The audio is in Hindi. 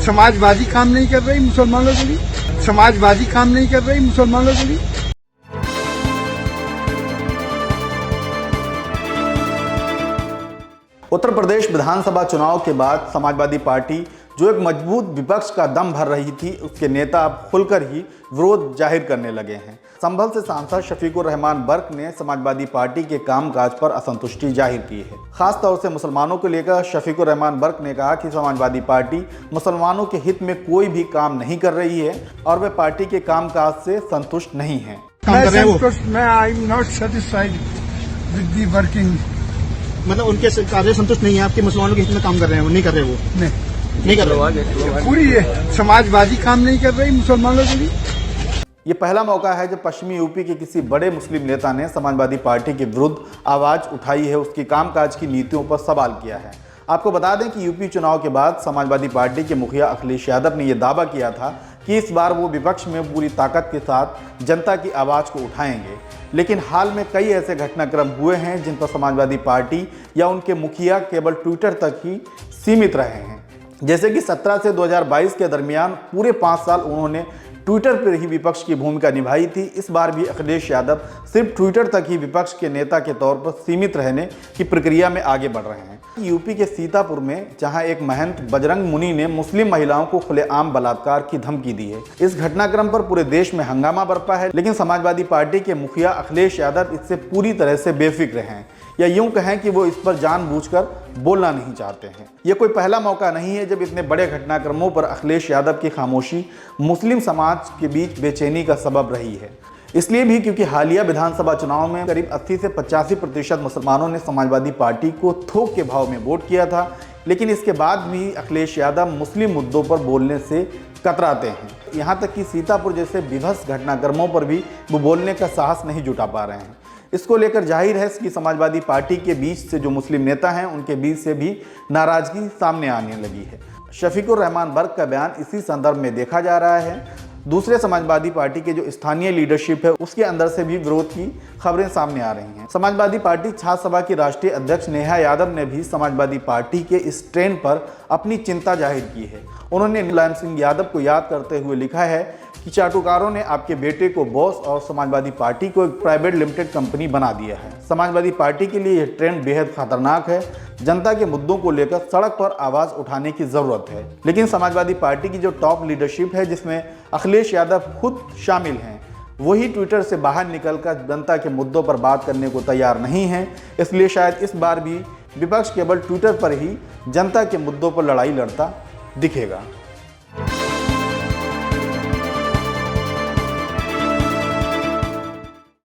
समाजवादी काम नहीं कर रही मुसलमानों के लिए, समाजवादी काम नहीं कर रही मुसलमानों के लिए। उत्तर प्रदेश विधानसभा चुनाव के बाद समाजवादी पार्टी जो एक मजबूत विपक्ष का दम भर रही थी, उसके नेता अब खुलकर ही विरोध जाहिर करने लगे हैं। संभल से सांसद शफीकुर रहमान बर्क ने समाजवादी पार्टी के कामकाज पर असंतुष्टि जाहिर की है। खास तौर से मुसलमानों को लेकर शफीकुर रहमान बर्क ने कहा कि समाजवादी पार्टी मुसलमानों के हित में कोई भी काम नहीं कर रही है और वे पार्टी के कामकाज से संतुष्ट नहीं है। मैं I am not satisfied with the working. मतलब उनके कार्य संतुष्ट नहीं है, आपके मुसलमानों के हित में काम कर रहे हैं, वो नहीं कर रहे, वो नहीं कर रहे। पूरी है समाजवादी काम नहीं कर रही मुसलमानों के लिए। ये पहला मौका है जब पश्चिमी यूपी के किसी बड़े मुस्लिम नेता ने समाजवादी पार्टी के विरुद्ध आवाज उठाई है, उसकी कामकाज की नीतियों पर सवाल किया है। आपको बता दें कि यूपी चुनाव के बाद समाजवादी पार्टी के मुखिया अखिलेश यादव ने यह दावा किया था कि इस बार वो विपक्ष में पूरी ताकत के साथ जनता की आवाज़ को उठाएंगे। लेकिन हाल में कई ऐसे घटनाक्रम हुए हैं जिन पर समाजवादी पार्टी या उनके मुखिया केवल ट्विटर तक ही सीमित रहे हैं। जैसे कि 17 से 2022 के दरमियान पूरे 5 साल उन्होंने ट्विटर पर ही विपक्ष की भूमिका निभाई थी। इस बार भी अखिलेश यादव सिर्फ ट्विटर तक ही विपक्ष के नेता के तौर पर सीमित रहने की प्रक्रिया में आगे बढ़ रहे हैं। यूपी के सीतापुर में जहां एक महंत बजरंग मुनि ने मुस्लिम महिलाओं को खुलेआम बलात्कार की धमकी दी है, इस घटनाक्रम पर पूरे देश में हंगामा बरपा है। लेकिन समाजवादी पार्टी के मुखिया अखिलेश यादव इससे पूरी तरह से बेफिक्र हैं, या यूं कहें कि वो इस पर जानबूझकर बोलना नहीं चाहते हैं। ये कोई पहला मौका नहीं है जब इतने बड़े घटनाक्रमों पर अखिलेश यादव की खामोशी मुस्लिम समाज के बीच बेचैनी का सबब रही है। इसलिए भी क्योंकि हालिया विधानसभा चुनाव में करीब 80 से 85% मुसलमानों ने समाजवादी पार्टी को थोक के भाव में वोट किया था। लेकिन इसके बाद भी अखिलेश यादव मुस्लिम मुद्दों पर बोलने से कतराते हैं। यहाँ तक कि सीतापुर जैसे विभत्स घटनाक्रमों पर भी वो बोलने का साहस नहीं जुटा पा रहे हैं। इसको लेकर जाहिर है कि समाजवादी पार्टी के बीच से जो मुस्लिम नेता हैं, उनके बीच से भी नाराजगी सामने आने लगी है। शफीकुर रहमान बर्क का बयान इसी संदर्भ में देखा जा रहा है। दूसरे समाजवादी पार्टी के जो स्थानीय लीडरशिप है, उसके अंदर से भी विरोध की खबरें सामने आ रही हैं। समाजवादी पार्टी छात्र सभा की राष्ट्रीय अध्यक्ष नेहा यादव ने भी समाजवादी पार्टी के इस ट्रेंड पर अपनी चिंता जाहिर की है। उन्होंने मुलायम सिंह यादव को याद करते हुए लिखा है कि चाटुकारों ने आपके बेटे को बॉस और समाजवादी पार्टी को एक प्राइवेट लिमिटेड कंपनी बना दिया है। समाजवादी पार्टी के लिए यह ट्रेंड बेहद खतरनाक है। जनता के मुद्दों को लेकर सड़क पर आवाज उठाने की जरूरत है। लेकिन समाजवादी पार्टी की जो टॉप लीडरशिप है, जिसमें अखिलेश यादव खुद शामिल हैं, वही ट्विटर से बाहर निकलकर जनता के मुद्दों पर बात करने को तैयार नहीं है। इसलिए शायद इस बार भी विपक्ष केवल ट्विटर पर ही जनता के मुद्दों पर लड़ाई लड़ता दिखेगा।